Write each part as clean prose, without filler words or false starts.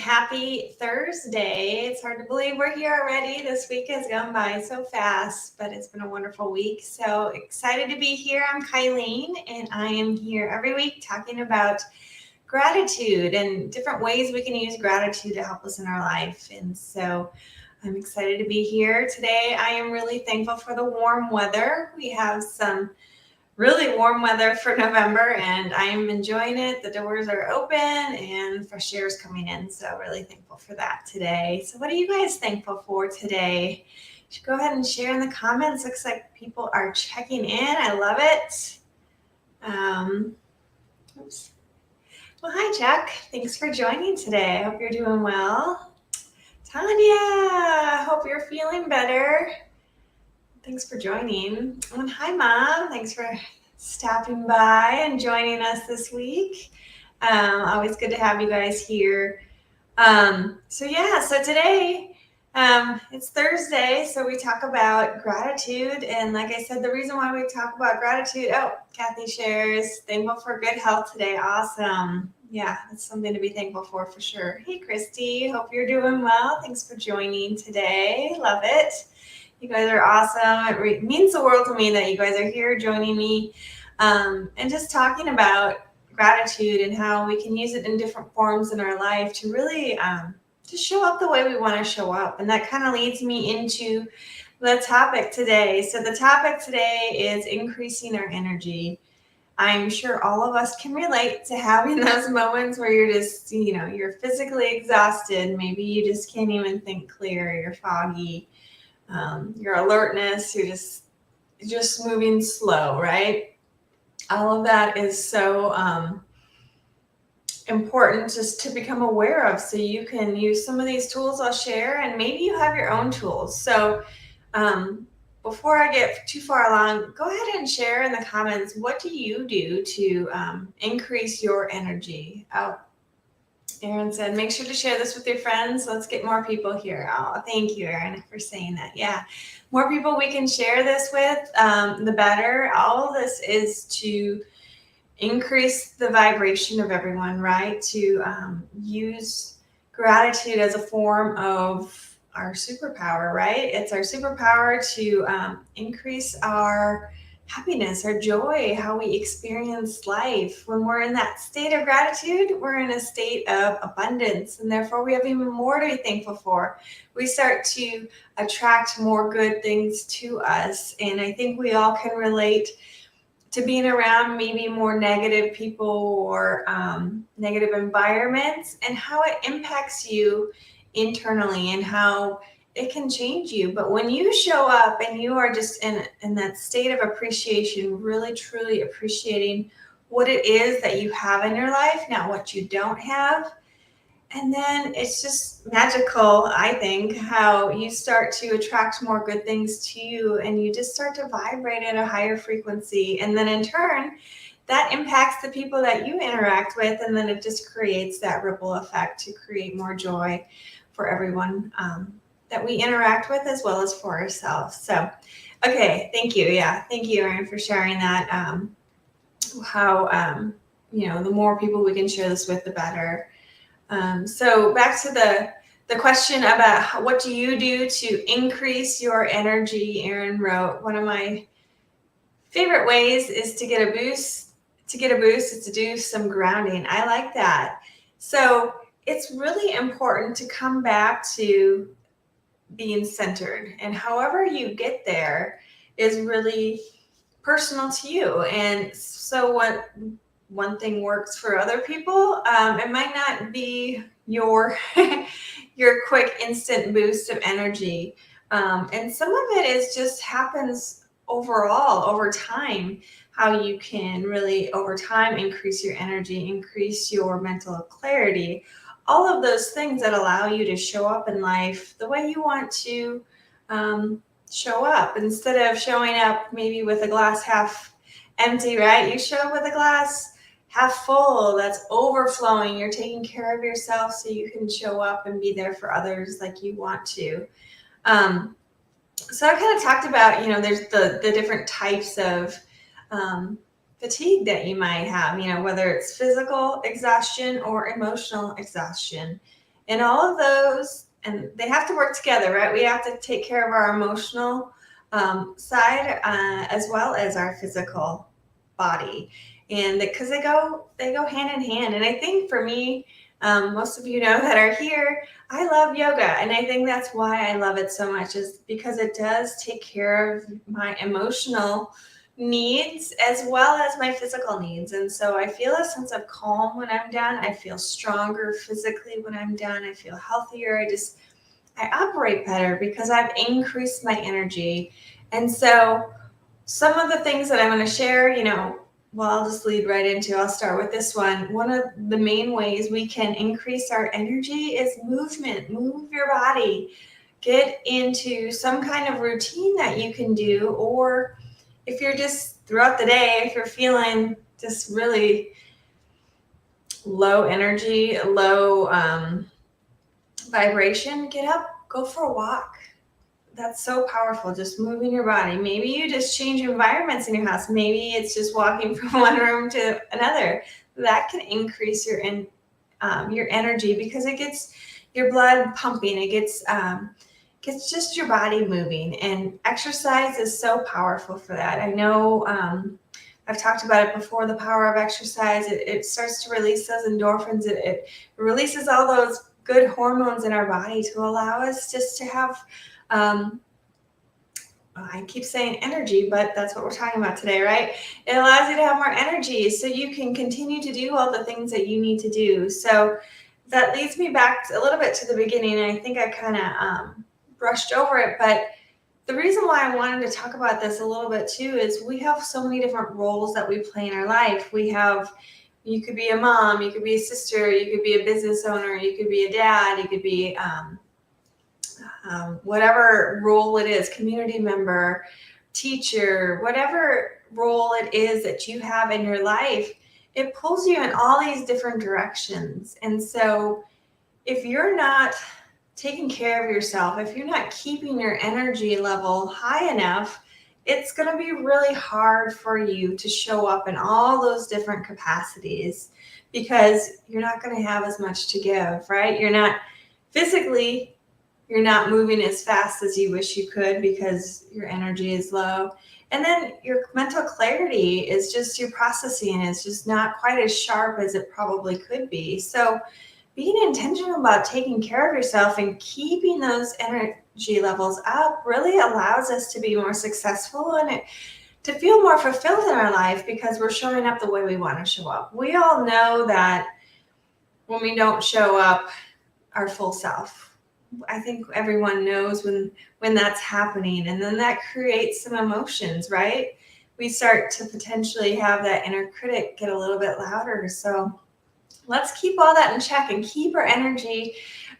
Happy Thursday. It's hard to believe we're here already. This week has gone by so fast, but it's been a wonderful week. So excited to be here. I'm Kylene, and I am here every week talking about gratitude and different ways we can use gratitude to help us in our life. And so I'm excited to be here today. I am really thankful for the warm weather. We have some really warm weather for November, and I'm enjoying it. The doors are open and fresh air is coming in, so really thankful for that today. So what are you guys thankful for today? You should go ahead and share in the comments. Looks like people are checking in. I love it. Oops. Well, hi, Chuck. Thanks for joining today. I hope you're doing well. Tanya, hope you're feeling better. Thanks for joining. And hi, Mom. Thanks for stopping by and joining us this week. Always good to have you guys here. So today it's Thursday, so we talk about gratitude. And like I said, the reason why we talk about gratitude, Kathy shares, thankful for good health today. Awesome. Yeah, that's something to be thankful for sure. Hey, Christy, hope you're doing well. Thanks for joining today. Love it. You guys are awesome. It means the world to me that you guys are here joining me and just talking about gratitude and how we can use it in different forms in our life to really just show up the way we want to show up. And that kind of leads me into the topic today. So the topic today is increasing our energy. I'm sure all of us can relate to having those moments where you're just, you're physically exhausted. Maybe you just can't even think clear. You're foggy. Your alertness, you're just moving slow, right? All of that is so important just to become aware of, so you can use some of these tools I'll share, and maybe you have your own tools. So before I get too far along, go ahead and share in the comments, what do you do to increase your energy? Erin said, make sure to share this with your friends. Let's get more people here. Oh, thank you, Erin, for saying that. Yeah, more people we can share this with, the better. All of this is to increase the vibration of everyone, right? To use gratitude as a form of our superpower, right? It's our superpower to increase our happiness, our joy, how we experience life. When we're in that state of gratitude, we're in a state of abundance, and therefore we have even more to be thankful for. We start to attract more good things to us, and I think we all can relate to being around maybe more negative people or negative environments, and how it impacts you internally and how it can change you. But when you show up and you are just in that state of appreciation, really truly appreciating what it is that you have in your life, not what you don't have, and then it's just magical, I think, how you start to attract more good things to you, and you just start to vibrate at a higher frequency. And then in turn, that impacts the people that you interact with, and then it just creates that ripple effect to create more joy for everyone that we interact with, as well as for ourselves. So, okay, thank you. Yeah, thank you, Erin, for sharing that. How the more people we can share this with, the better. So back to the question about what do you do to increase your energy. Erin wrote, one of my favorite ways is to get a boost. To get a boost is to do some grounding. I like that. So it's really important to come back to being centered, and however you get there is really personal to you. And so what one thing works for other people, it might not be your your quick instant boost of energy, and some of it is just happens overall over time, how you can really over time increase your energy, increase your mental clarity, all of those things that allow you to show up in life the way you want to show up, instead of showing up maybe with a glass half empty, right? You show up with a glass half full that's overflowing. You're taking care of yourself so you can show up and be there for others like you want to. So I kind of talked about, there's the different types of fatigue that you might have, whether it's physical exhaustion or emotional exhaustion. And all of those, and they have to work together, right? We have to take care of our emotional side as well as our physical body, and because they go hand in hand. And I think for me, most of you know that are here, I love yoga, and I think that's why I love it so much, is because it does take care of my emotional needs as well as my physical needs. And so I feel a sense of calm when I'm done. I feel stronger physically when I'm done. I feel healthier. I operate better because I've increased my energy. And so some of the things that I'm going to share, well, I'll just lead right into, I'll start with this one. One of the main ways we can increase our energy is movement. Move your body. Get into some kind of routine that you can do, or if you're just throughout the day, if you're feeling just really low energy, low vibration, get up, go for a walk. That's so powerful, just moving your body. Maybe you just change environments in your house. Maybe it's just walking from one room to another. That can increase your energy because it gets your blood pumping. It gets just your body moving. And exercise is so powerful for that. I know I've talked about it before, the power of exercise. It starts to release those endorphins. It releases all those good hormones in our body to allow us just to have I keep saying energy, but that's what we're talking about today, right? It allows you to have more energy so you can continue to do all the things that you need to do. So that leads me back a little bit to the beginning. And I think I kind of brushed over it, but the reason why I wanted to talk about this a little bit too is we have so many different roles that we play in our life. You could be a mom, you could be a sister, you could be a business owner, you could be a dad, you could be whatever role it is, community member, teacher, whatever role it is that you have in your life, it pulls you in all these different directions. And so if you're not taking care of yourself, if you're not keeping your energy level high enough, it's going to be really hard for you to show up in all those different capacities because you're not going to have as much to give, right? You're not moving as fast as you wish you could because your energy is low. And then your mental clarity is just, your processing is just not quite as sharp as it probably could be. So being intentional about taking care of yourself and keeping those energy levels up really allows us to be more successful and to feel more fulfilled in our life because we're showing up the way we want to show up. We all know that when we don't show up our full self, I think everyone knows when that's happening, and then that creates some emotions, right? We start to potentially have that inner critic get a little bit louder. So let's keep all that in check and keep our energy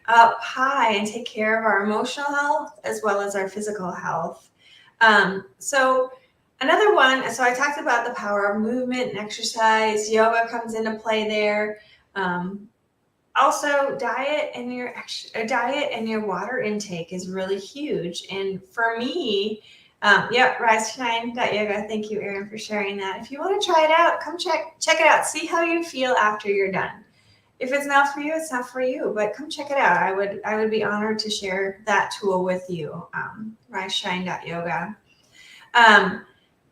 up high and take care of our emotional health as well as our physical health. So another one, so I talked about the power of movement and exercise. Yoga comes into play there. Also, diet and your water intake is really huge. And for me, rise2shine.yoga. Thank you, Erin, for sharing that. If you want to try it out, come check it out. See how you feel after you're done. If it's not for you, it's not for you. But come check it out. I would be honored to share that tool with you. Rise2shine.yoga.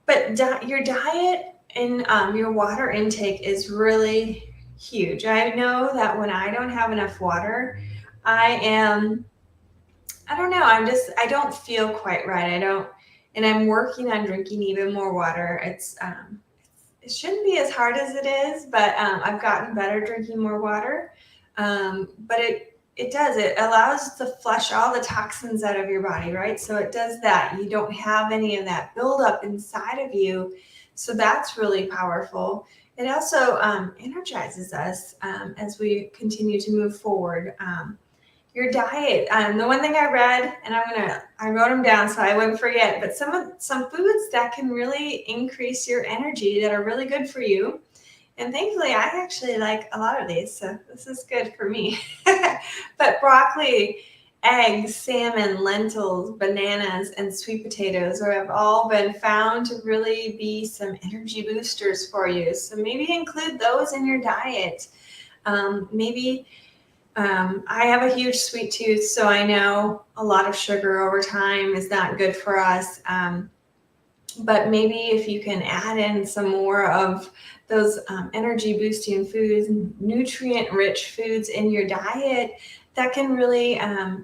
But your diet and your water intake is really huge. I know that when I don't have enough water, I don't know, I don't feel quite right. And I'm working on drinking even more water. It shouldn't be as hard as it is, but I've gotten better drinking more water. But it allows to flush all the toxins out of your body, right? So it does that. You don't have any of that buildup inside of you. So that's really powerful. It also energizes us as we continue to move forward. Your diet. The one thing I read, and I wrote them down so I wouldn't forget, but some foods that can really increase your energy that are really good for you. And thankfully, I actually like a lot of these, so this is good for me. But broccoli, eggs, salmon, lentils, bananas, and sweet potatoes have all been found to really be some energy boosters for you. So maybe include those in your diet. Maybe I have a huge sweet tooth, so I know a lot of sugar over time is not good for us. But maybe if you can add in some more of those energy boosting foods, nutrient rich foods in your diet, that can really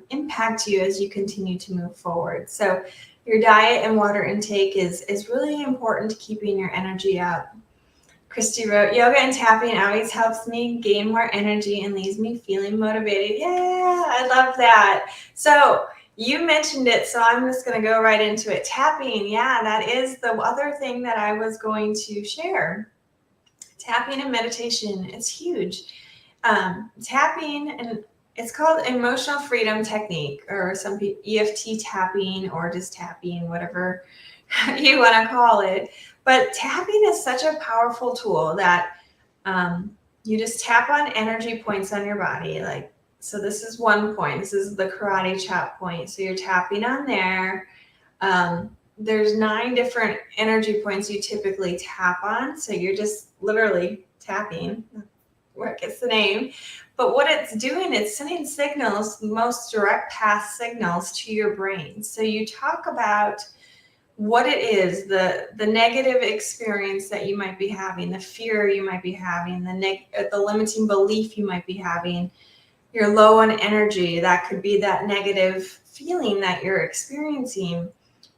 impact you as you continue to move forward. So your diet and water intake is really important to keeping your energy up. Christy wrote, yoga and tapping always helps me gain more energy and leaves me feeling motivated. Yeah, I love that. So you mentioned it, so I'm just going to go right into it. Tapping, yeah, that is the other thing that I was going to share. Tapping and meditation, it's huge. Tapping, and it's called emotional freedom technique, or some people EFT tapping, or just tapping, whatever you want to call it. But tapping is such a powerful tool that you just tap on energy points on your body. Like, so this is one point. This is the karate chop point. So you're tapping on there. There's 9 different energy points you typically tap on. So you're just literally tapping, where it gets the name. But what it's doing, it's sending signals, most direct path signals to your brain. So you talk about what it is, the negative experience that you might be having, the fear you might be having, the limiting belief you might be having, you're low on energy. That could be that negative feeling that you're experiencing.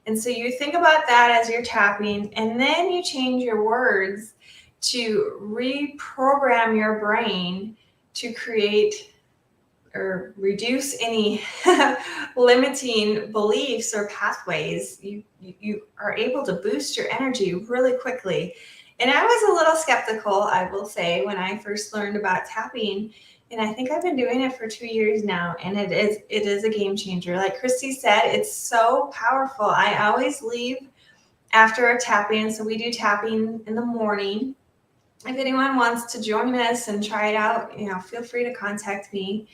And so you think about that as you're tapping, and then you change your words to reprogram your brain to create or reduce any limiting beliefs or pathways. You are able to boost your energy really quickly. And I was a little skeptical, I will say, when I first learned about tapping. And I think I've been doing it for 2 years now, and it is a game changer. Like Christy said, it's so powerful. I always leave after a tapping. So we do tapping in the morning. If anyone wants to join us and try it out, feel free to contact me.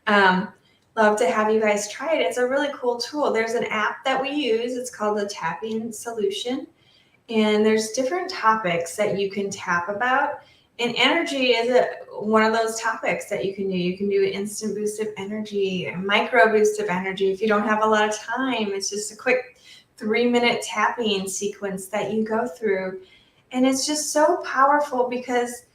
Love to have you guys try it. It's a really cool tool. There's an app that we use. It's called the Tapping Solution. And there's different topics that you can tap about. And energy is one of those topics that you can do. You can do an instant boost of energy, a micro boost of energy. If you don't have a lot of time, it's just a quick 3-minute tapping sequence that you go through. And it's just so powerful because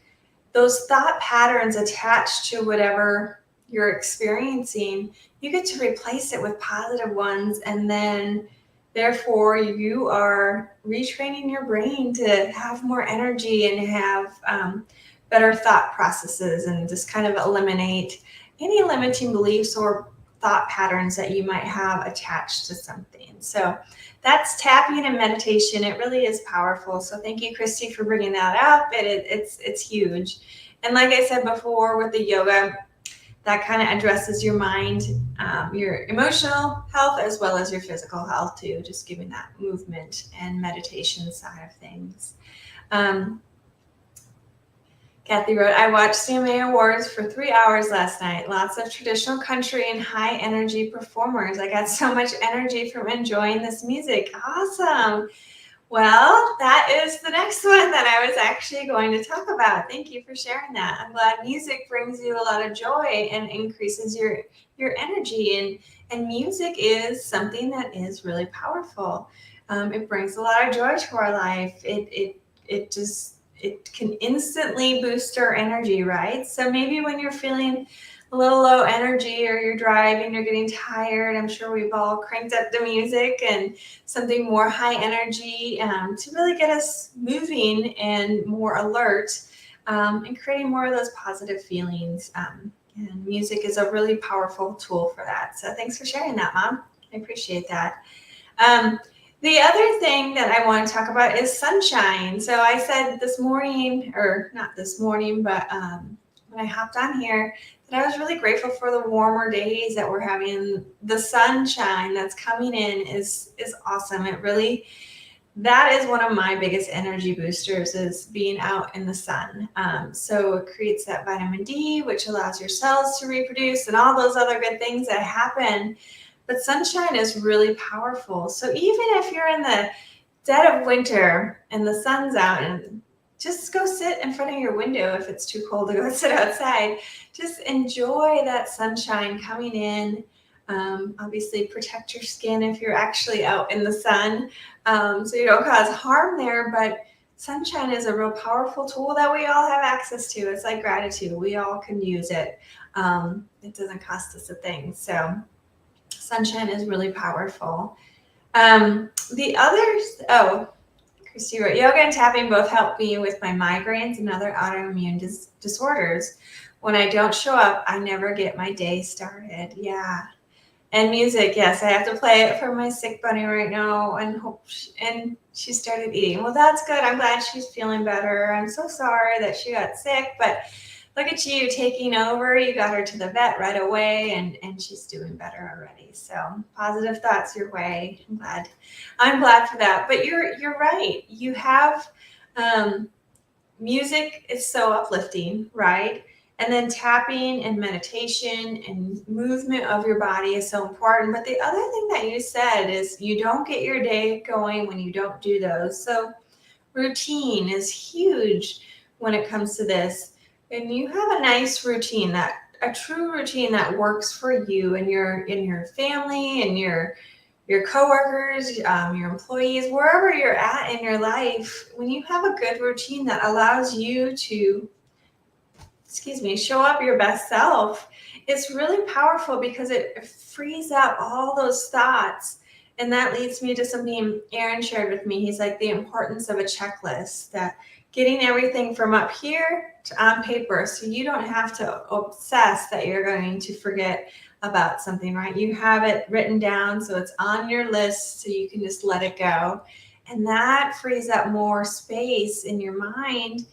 those thought patterns attached to whatever you're experiencing, you get to replace it with positive ones. And then therefore you are retraining your brain to have more energy and have better thought processes, and just kind of eliminate any limiting beliefs or thought patterns that you might have attached to something. So that's tapping and meditation. It really is powerful. So thank you, Christy, for bringing that up. It's huge. And like I said before, with the yoga, that kind of addresses your mind, your emotional health, as well as your physical health too, just giving that movement and meditation side of things. Kathy wrote, I watched CMA Awards for 3 hours last night. Lots of traditional country and high energy performers. I got so much energy from enjoying this music. Awesome. Well, that is the next one that I was actually going to talk about. Thank you for sharing that. I'm glad music brings you a lot of joy and increases your energy. And music is something that is really powerful. It brings a lot of joy to our life. It can instantly boost our energy, right? So maybe when you're feeling a little low energy, or you're driving, you're getting tired, I'm sure we've all cranked up the music and something more high energy to really get us moving and more alert, and creating more of those positive feelings. And music is a really powerful tool for that. So thanks for sharing that, Mom. I appreciate that. The other thing that I want to talk about is sunshine. So I said this morning, or not this morning, but when I hopped on here, that I was really grateful for the warmer days that we're having. The sunshine that's coming in is awesome. That is one of my biggest energy boosters, is being out in the sun. So it creates that vitamin D, which allows your cells to reproduce and all those other good things that happen. But sunshine is really powerful. So even if you're in the dead of winter and the sun's out and just go sit in front of your window if it's too cold to go sit outside. Just enjoy that sunshine coming in. Obviously, protect your skin if you're actually out in the sun, so you don't cause harm there. But sunshine is a real powerful tool that we all have access to. It's like gratitude. We all can use it. It doesn't cost us a thing. So sunshine is really powerful. The others, Christy wrote, yoga and tapping both help me with my migraines and other autoimmune disorders. When I don't show up, I never get my day started. Yeah. And music, yes, I have to play it for my sick bunny right now, and she started eating. Well, that's good. I'm glad she's feeling better. I'm so sorry that she got sick, but look at you taking over. You got her to the vet right away, and she's doing better already. So positive thoughts your way. I'm glad for that. But you're right. You have music is so uplifting, right? And then tapping and meditation and movement of your body is so important. But the other thing that you said is you don't get your day going when you don't do those. So routine is huge when it comes to this. And you have a nice routine, that a true routine that works for you and your family and your coworkers, your employees, wherever you're at in your life. When you have a good routine that allows you to show up your best self, it's really powerful because it frees up all those thoughts. And that leads me to something Aaron shared with me. He's like, the importance of a checklist, that getting everything from up here to on paper, so you don't have to obsess that you're going to forget about something, right? You have it written down, so it's on your list, so you can just let it go. And that frees up more space in your mind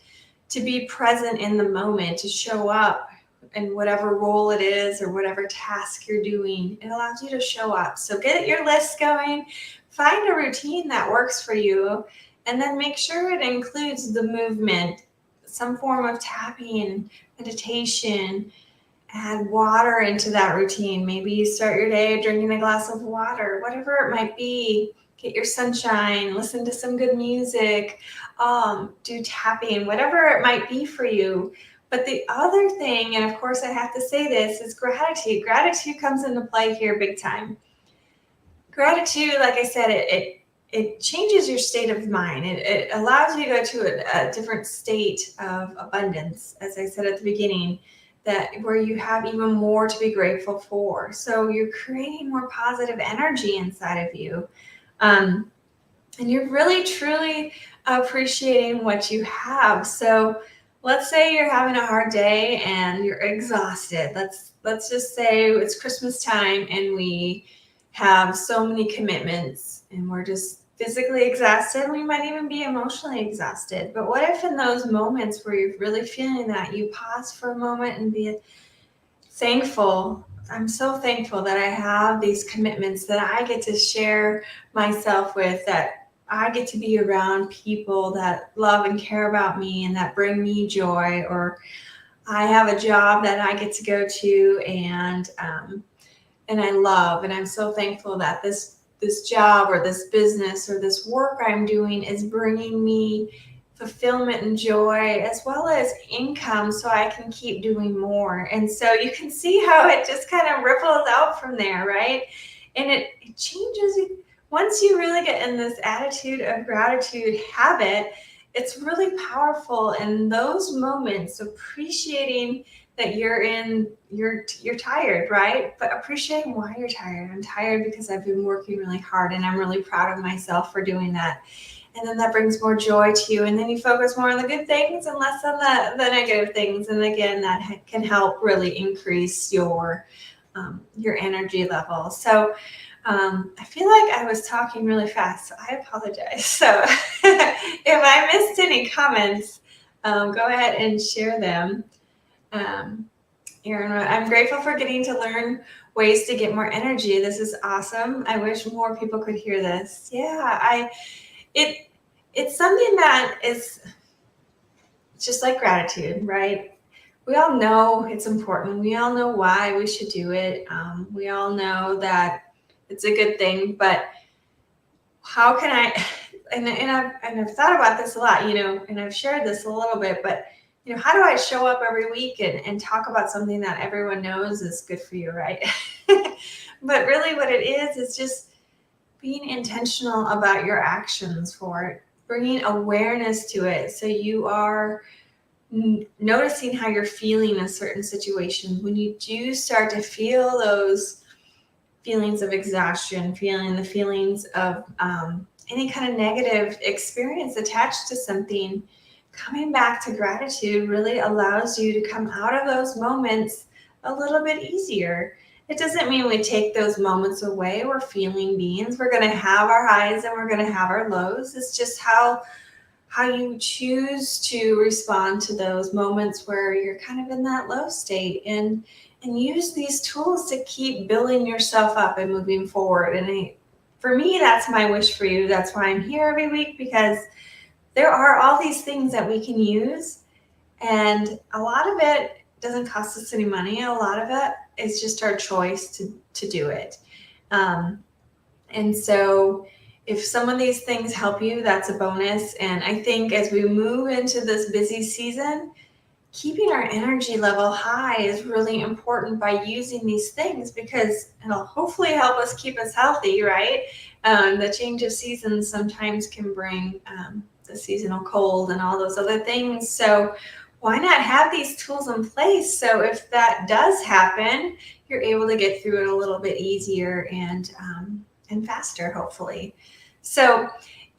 to be present in the moment, to show up in whatever role it is or whatever task you're doing. It allows you to show up. So get your list going, find a routine that works for you, and then make sure it includes the movement, some form of tapping, meditation. Add water into that routine. Maybe you start your day drinking a glass of water, whatever it might be. Get your sunshine, listen to some good music, do tapping, whatever it might be for you. But the other thing, and of course I have to say this, is gratitude. Gratitude comes into play here big time. Gratitude, like I said, it changes your state of mind. It allows you to go to a different state of abundance, as I said at the beginning, that where you have even more to be grateful for. So you're creating more positive energy inside of you. And you're really, truly appreciating what you have. So let's say you're having a hard day and you're exhausted. Let's just say it's Christmas time and we have so many commitments and we're just physically exhausted. We might even be emotionally exhausted. But what if in those moments where you're really feeling that, you pause for a moment and be thankful. I'm so thankful that I have these commitments, that I get to share myself with, that I get to be around people that love and care about me and that bring me joy, or I have a job that I get to go to and I love, and I'm so thankful that this job or this business or this work I'm doing is bringing me fulfillment and joy as well as income, so I can keep doing more. And so you can see how it just kind of ripples out from there, right? And it changes. Once you really get in this attitude of gratitude habit, it's really powerful in those moments, appreciating that you're tired, right? But appreciating why you're tired. I'm tired because I've been working really hard and I'm really proud of myself for doing that. And then that brings more joy to you. And then you focus more on the good things and less on the negative things. And again, that can help really increase your energy level. So I feel like I was talking really fast, so I apologize. So if I missed any comments, go ahead and share them. Erin, I'm grateful for getting to learn ways to get more energy. This is awesome. I wish more people could hear this. Yeah, it's something that is just like gratitude, right? We all know it's important. We all know why we should do it. We all know that it's a good thing, but how can I, I've thought about this a lot, and I've shared this a little bit, but how do I show up every week and talk about something that everyone knows is good for you, right? But really what it is just being intentional about your actions for it, bringing awareness to it. So you are noticing how you're feeling in certain situations. When you do start to feel those feelings of exhaustion, feeling the feelings of any kind of negative experience attached to something, coming back to gratitude really allows you to come out of those moments a little bit easier. It doesn't mean we take those moments away. We're feeling beings. We're going to have our highs and we're going to have our lows. It's just how you choose to respond to those moments where you're kind of in that low state, and use these tools to keep building yourself up and moving forward. And for me, that's my wish for you. That's why I'm here every week, because there are all these things that we can use, and a lot of it doesn't cost us any money. A lot of it is just our choice to do it. And so if some of these things help you, that's a bonus. And I think as we move into this busy season, keeping our energy level high is really important by using these things, because it'll hopefully help us keep us healthy, right? The change of seasons sometimes can bring the seasonal cold and all those other things. So why not have these tools in place so if that does happen, you're able to get through it a little bit easier and faster, hopefully. So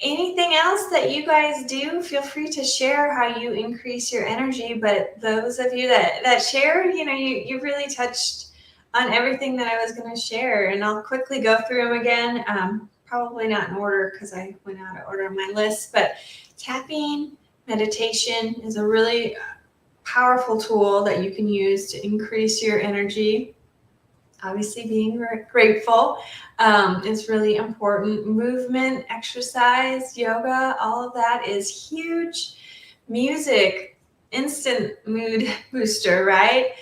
anything else that you guys do, feel free to share how you increase your energy. But those of you that shared, you really touched on everything that I was going to share. And I'll quickly go through them again. Probably not in order because I went out of order on my list. But tapping, meditation is a really powerful tool that you can use to increase your energy. Obviously, being grateful is really important. Movement, exercise, yoga, all of that is huge. Music, instant mood booster, right?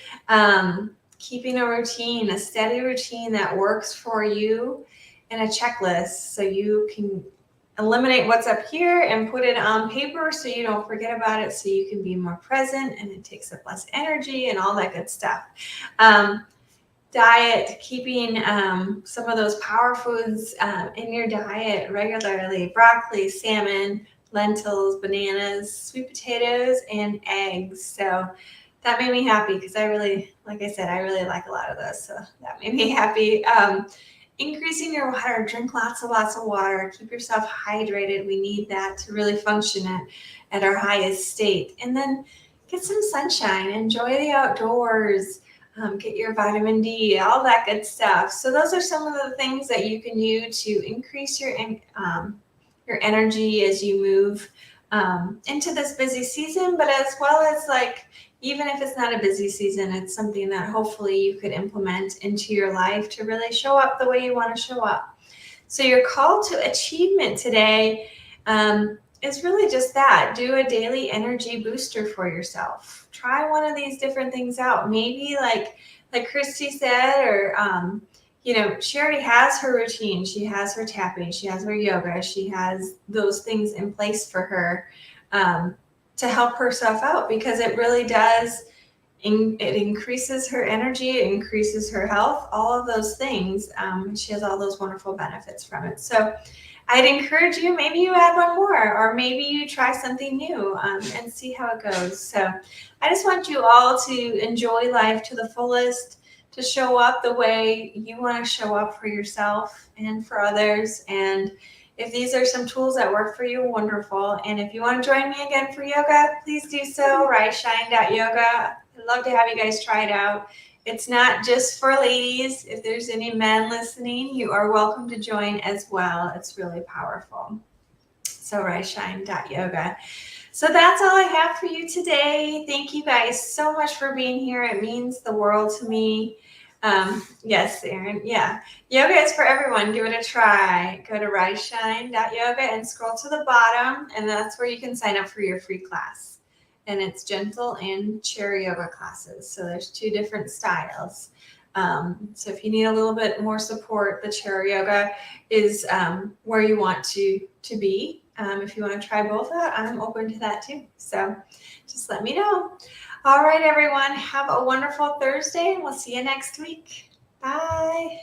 Keeping a routine, a steady routine that works for you, and a checklist so you can eliminate what's up here and put it on paper so you don't forget about it, so you can be more present and it takes up less energy and all that good stuff. Diet, keeping some of those power foods in your diet regularly: broccoli, salmon, lentils, bananas, sweet potatoes, and eggs. So that made me happy because I really like a lot of those. So that made me happy. Increasing your water, drink lots of water, keep yourself hydrated. We need that to really function at our highest state. And then get some sunshine, enjoy the outdoors. Get your vitamin D, all that good stuff. So those are some of the things that you can do to increase your energy as you move into this busy season. But as well as, like, even if it's not a busy season, it's something that hopefully you could implement into your life to really show up the way you want to show up. So your call to achievement today is really just that. Do a daily energy booster for yourself. Try one of these different things out. Maybe like Christy said, or she already has her routine. She has her tapping. She has her yoga. She has those things in place for her to help herself out, because it really does. It increases her energy, it increases her health, all of those things. She has all those wonderful benefits from it. So I'd encourage you, maybe you add one more, or maybe you try something new and see how it goes. So I just want you all to enjoy life to the fullest, to show up the way you want to show up for yourself and for others. And if these are some tools that work for you, wonderful. And if you want to join me again for yoga, please do so. riseshine.yoga. I'd love to have you guys try it out. It's not just for ladies. If there's any men listening, you are welcome to join as well. It's really powerful. So riseshine.yoga. So that's all I have for you today. Thank you guys so much for being here. It means the world to me. Yes, Erin. Yeah. Yoga is for everyone. Give it a try. Go to riseshine.yoga and scroll to the bottom, and that's where you can sign up for your free class. And it's gentle and chair yoga classes. So there's two different styles. So if you need a little bit more support, the chair yoga is where you want to be. If you want to try both out, I'm open to that too. So just let me know. All right, everyone, have a wonderful Thursday, and we'll see you next week. Bye.